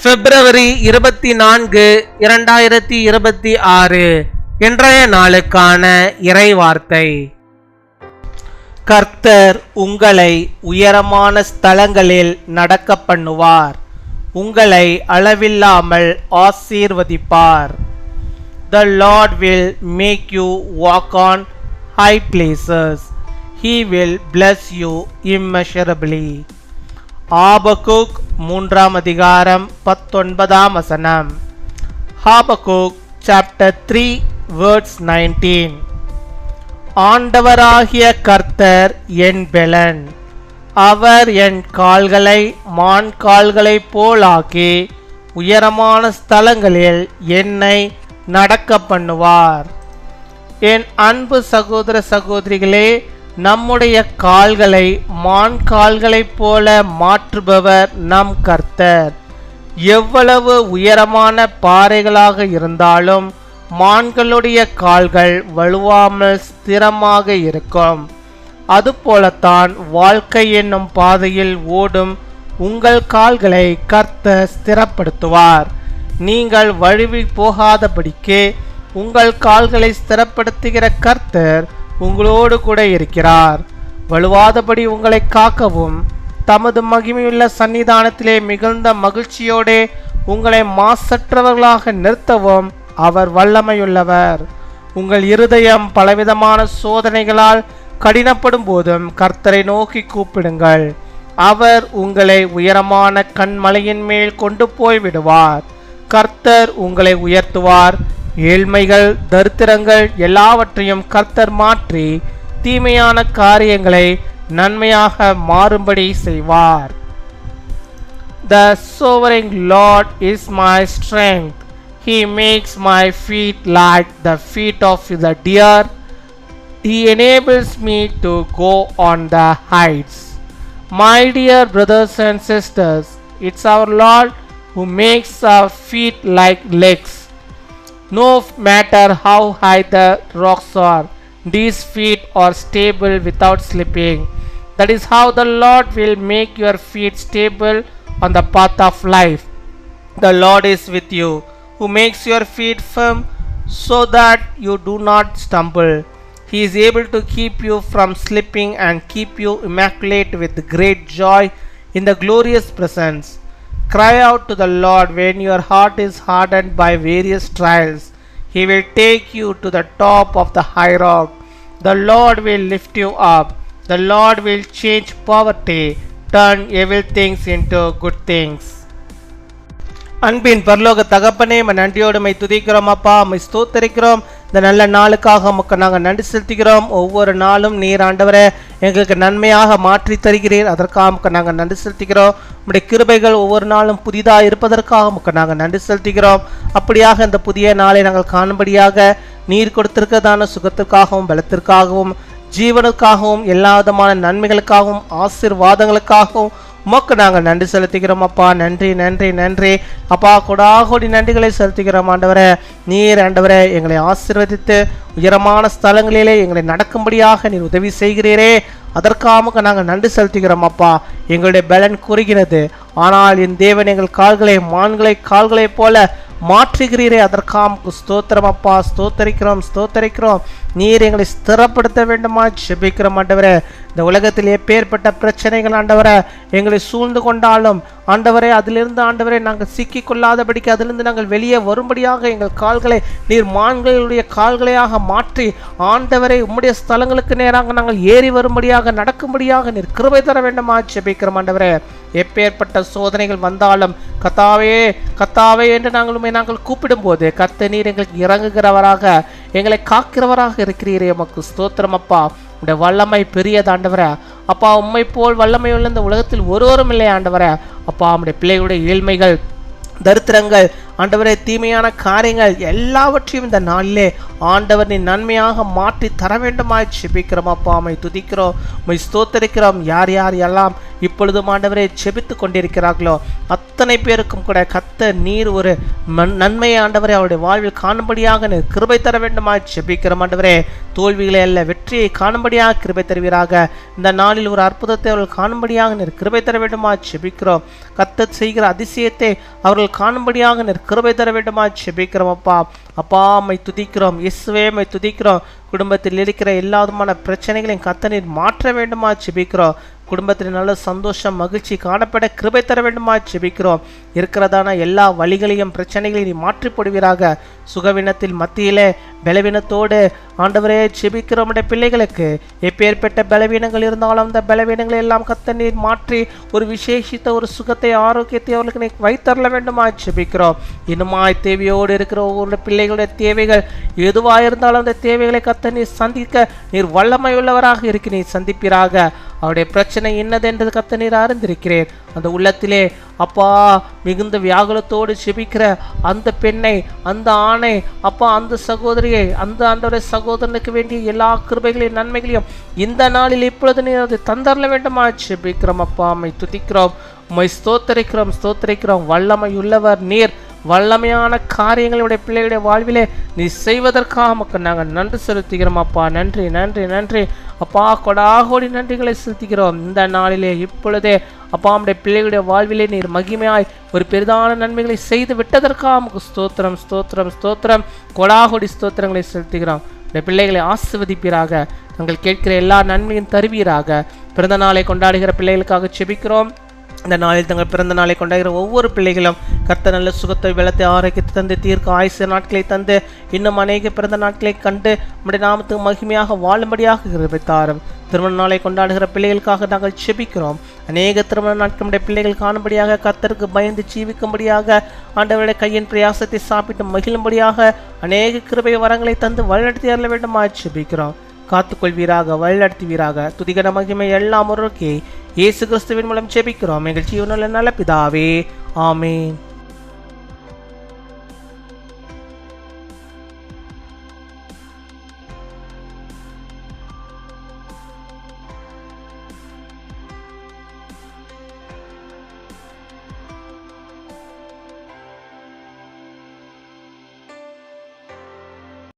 பிப்ரவரி 24, 2026 இன்றைய நாளுக்கான இறைவார்த்தை. கர்த்தர் உங்களை உயரமான ஸ்தலங்களில் நடக்க பண்ணுவார், உங்களை அளவில்லாமல் ஆசீர்வதிப்பார். The Lord will make you walk on high places. He will bless you immeasurably. Habakkuk 3 அதிகாரம் 19 வசனம். Habakkuk chapter 3 verse 19. ஆண்டவராகிய கர்த்தர் என் பெலன், அவர் என் கால்களை மான் கால்களைப் போலாக்கி உயரமான ஸ்தலங்களில் என்னை நடக்க பண்ணுவார். என் அன்பு சகோதர சகோதரிகளே, நம்முடைய கால்களை மான் கால்களைப் போல மாற்றுபவர் நம் கர்த்தர். எவ்வளவு உயரமான பாறைகளாக இருந்தாலும் மான்களுடைய கால்கள் வலுவாமல் ஸ்திரமாக இருக்கும். அதுபோலத்தான் வாழ்க்கை என்னும் பாதையில் ஓடும் உங்கள் கால்களை கர்த்தர் ஸ்திரப்படுத்துவார். நீங்கள் வழுவி போகாதபடிக்கு உங்கள் கால்களை ஸ்திரப்படுத்துகிற கர்த்தர் உங்களோடு கூட இருக்கிறார். வலுவாதபடி உங்களை காக்கவும் தமது மகிமையுள்ள சன்னிதானத்திலே மிகுந்த மகிழ்ச்சியோடு உங்களை மாசற்றவர்களாக நிறுத்தவும் அவர் வல்லமையுள்ளவர். உங்கள் இருதயம் பலவிதமான சோதனைகளால் கடினப்படும் போதும் கர்த்தரை நோக்கி கூப்பிடுங்கள். அவர் உங்களை உயரமான கண்மலையின் மேல் கொண்டு போய் விடுவார். கர்த்தர் உங்களை உயர்த்துவார். ஏழ்மைகள் தரித்திரங்கள் எல்லாவற்றையும் கர்த்தர் மாற்றி தீமையான காரியங்களை நன்மையாக மாறும்படி செய்வார். The sovereign Lord is my strength. He makes my feet like the feet of the deer. He enables me to go on the heights. My dear brothers and sisters, it's our Lord who makes our feet like legs. No matter how high the rocks are, these feet are stable without slipping. That is how the Lord will make your feet stable on the path of life. The Lord is with you, who makes your feet firm so that you do not stumble. He is able to keep you from slipping and keep you immaculate with great joy in the glorious presence. Cry out to the Lord when your heart is hardened by various trials. He will take you to the top of the high rock. The Lord will lift you up. The Lord will change poverty, turn evil things into good things. அன்பின் பரலோக தகப்பனே, நன்றியோடு my துதிக்கிறோம் அப்பா, my ஸ்தோத்தரிக்கிறோம். இந்த நல்ல நாளுக்காக உமக்கு நாங்கள் நன்றி செலுத்துகிறோம். ஒவ்வொரு நாளும் நீர் ஆண்டவரே எங்களுக்கு நன்மையாக மாற்றி தருகிறீர். அதற்காக உமக்கு நாங்கள் நன்றி செலுத்துகிறோம். உம்முடைய கிருபைகள் ஒவ்வொரு நாளும் புதிதாக இருப்பதற்காக உமக்கு நாங்கள் நன்றி செலுத்துகிறோம். அப்படியாக இந்த புதிய நாளை நாங்கள் காணும்படியாக நீர் கொடுத்திருக்கிறதான சுகத்திற்காகவும் பலத்திற்காகவும் ஜீவனுக்காகவும் எல்லா விதமான நன்மைகளுக்காகவும் ஆசீர்வாதங்களுக்காகவும் உமக்கு நாங்கள் நன்றி செலுத்துகிறோம் அப்பா. நன்றி நன்றி நன்றி அப்பா. கொடாகோடி நன்றிகளை செலுத்துகிறோம் ஆண்டவரே. நீர் ஆண்டவரே எங்களை ஆசீர்வதித்து உயரமான ஸ்தலங்களிலே எங்களை நடக்கும்படியாக நீர் உதவி செய்கிறீரே. அதற்காக நாங்கள் நன்றி செலுத்துகிறோம் அப்பா. எங்களுடைய பலன் குறுகிறது, ஆனால் என் தேவன் எங்கள் கால்களை மான்களை கால்களைப் போல மாற்றுகிறீரே. அதற்காக ஸ்தோத்திரம் அப்பா. ஸ்தோத்தரிக்கிறோம் ஸ்தோத்தரிக்கிறோம். நீர் எங்களை ஸ்திரப்படுத்த வேண்டுமா ஜெபிக்கிறோம் ஆண்டவரே. இந்த உலகத்தில் எப்பேற்பட்ட பிரச்சனைகள் ஆண்டவரே எங்களை சூழ்ந்து கொண்டாலும் ஆண்டவரே அதிலிருந்து ஆண்டவரே நாங்கள் சிக்கிக் கொள்ளாதபடிக்கு அதிலிருந்து நாங்கள் வெளியே வரும்படியாக எங்கள் கால்களை நீர் மான்களுடைய கால்களையாக மாற்றி ஆண்டவரை உம்முடைய ஸ்தலங்களுக்கு நேராக நாங்கள் ஏறி வரும்படியாக நடக்கும்படியாக நீர் கிருபை தர வேண்டுமா ஜெபிக்கிறோம் ஆண்டவரே. எப்பேற்பட்ட சோதனைகள் வந்தாலும் கர்த்தாவே கர்த்தாவே என்று நாங்கள் கூப்பிடும்போது கர்த்தர் நீர் எங்களுக்கு இறங்குகிறவராக எங்களை காக்கிறவராக இருக்கிறீரே. உமக்கு ஸ்தோத்திரம் அப்பா. உடைய வல்லமை பெரியது ஆண்டவரே அப்பா. உம்மை போல் வல்லமை உள்ள இந்த உலகத்தில் ஒருவரும் இல்லை ஆண்டவரே அப்பா. உம்முடைய பிள்ளைகளுடைய ஏழ்மைகள் தரித்திரங்கள் ஆண்டவரே தீமையான காரியங்கள் எல்லாவற்றையும் இந்த நாளிலே ஆண்டவர் நீ நன்மையாக மாற்றி தர வேண்டுமாய் செபிக்கிறோம் அப்பா. உம்மை துதிக்கிறோம், உம்மை ஸ்தோத்தரிக்கிறோம். யார் யார் எல்லாம் இப்பொழுதும் ஆண்டவரே செபித்து கொண்டிருக்கிறார்களோ அத்தனை பேருக்கும் கூட கர்த்தர் நீர் ஒரு நன்மையை ஆண்டவரே அவருடைய வாழ்வில் காணும்படியாக நீர் கிருபை தர வேண்டுமாய் செபிக்கிறோம் ஆண்டவரே. தோல்விகளை அல்ல வெற்றியை காணும்படியாக கிருபை தருவீராக. இந்த நாளில் ஒரு அற்புதத்தை அவர்கள் காணும்படியாக நீர் கிருபை தர வேண்டுமாய் செபிக்கிறோம். கர்த்தர் செய்கிற அதிசயத்தை அவர்கள் காணும்படியாக நீர் கிருபை தர வேண்டுமாய் செபிக்கிறோம் அப்பா. அப்பா உம்மை துதிக்கிறோம், இயேசுவே உம்மை துதிக்கிறோம். குடும்பத்தில் இருக்கிற எல்லா விதமான பிரச்சனைகளையும் கர்த்தர் நீர் மாற்ற வேண்டுமா செபிக்கிறோம். குடும்பத்தில் நல்ல சந்தோஷம் மகிழ்ச்சி காணப்பட கிருபை தர வேண்டுமா செபிக்கிறோம். இருக்கிறதான எல்லா வழிகளையும் பிரச்சனைகளையும் நீ மாற்றி போடுவீராக. சுகவீனத்தில் மத்தியிலே பலவீனத்தோடு ஆண்டவரே செபிக்கிறோம். பிள்ளைகளுக்கு எப்பேற்பட்ட பலவீனங்கள் இருந்தாலும் அந்த பலவீனங்களை எல்லாம் கர்த்தர் நீர் மாற்றி ஒரு விசேஷித்த ஒரு சுகத்தை ஆரோக்கியத்தை அவர்களுக்கு நீ வைத்தரல வேண்டுமா செபிக்கிறோம். இன்னுமாய் தேவையோடு இருக்கிற ஒவ்வொரு பிள்ளைகளுடைய தேவைகள் எதுவாக இருந்தாலும் அந்த தேவைகளை கர்த்தர் நீர் சந்திக்க நீர் வல்லமை உள்ளவராக இருக்கு. நீ சந்திப்பீராக. அவருடைய பிரச்சனை என்னதென்று கர்த்தர் நீர் அறிந்திருக்கிறேன். அந்த உள்ளத்திலே அப்பா மிகுந்த வியாகுலத்தோடு செபிக்கிற அந்த பெண்ணை, அந்த ஆணை, அப்பா அந்த சகோதரியை, அந்த ஆண்டவருடைய சகோதரனுக்கு வேண்டிய எல்லா கிருபைகளையும் நன்மைகளையும் இந்த நாளில் இப்பொழுது நீர் அதை தந்தரல வேண்டுமா செபிக்கிறோம் அப்பா. உம்மை துதிக்கிறோம், உம்மை ஸ்தோத்தரிக்கிறோம். வல்லமை உள்ளவர் நீர். வல்லமையான காரியங்களுடைய பிள்ளைகளுடைய வாழ்விலே நீ செய்வதற்காக நமக்கு நாங்கள் நன்றி செலுத்துகிறோம் அப்பா. நன்றி நன்றி நன்றி அப்பா. கொடாகோடி நன்றிகளை செலுத்துகிறோம். இந்த நாளிலே இப்பொழுதே அப்பா நம்முடைய பிள்ளைகளுடைய வாழ்விலே நீர் மகிமையாய் ஒரு பெரிதான நன்மைகளை செய்து விட்டதற்காக நமக்கு ஸ்தோத்திரம் ஸ்தோத்திரம் ஸ்தோத்திரம். கொடாகோடி ஸ்தோத்திரங்களை செலுத்துகிறோம். இந்த பிள்ளைகளை ஆசீர்வதிப்பீராக. நாங்கள் கேட்கிற எல்லா நன்மையும் தருவீராக. பிறந்த நாளை கொண்டாடுகிற பிள்ளைகளுக்காக செபிக்கிறோம். இந்த நாளில் தங்கள் பிறந்த நாளை கொண்டாடுகிற ஒவ்வொரு பிள்ளைகளும் கர்த்தர் நல்ல சுகத்தை வெள்ளத்தை ஆரோக்கியத்தை தந்து தீர்க்க ஆயுசு நாட்களை தந்து இன்னும் அநேக பிறந்த நாட்களை கண்டு நம்முடைய நாமத்துக்கு மகிமையாக வாழும்படியாக கிருபைத்தாரும். திருமண நாளை கொண்டாடுகிற பிள்ளைகளுக்காக நாங்கள் செபிக்கிறோம். அநேக திருமண நாட்களுடைய பிள்ளைகள் காணும்படியாக கர்த்தருக்கு பயந்து ஜீவிக்கும்படியாக ஆண்டவருடைய கையின் பிரயாசத்தை சாப்பிட்டு மகிழும்படியாக அநேக கிருபை வரங்களை தந்து வழிநடத்தி அருள வேண்டுமா செபிக்கிறோம். காத்துக்கொள்வீராக, வழிநடத்துவீராக. துதிகன மகிமை எல்லாம் ஒருக்கே இயேசு கிறிஸ்துவின் மூலம் ஜெபிக்கிறோம் எங்கள் ஜீவனுள்ள நல்ல பிதாவே, ஆமென்.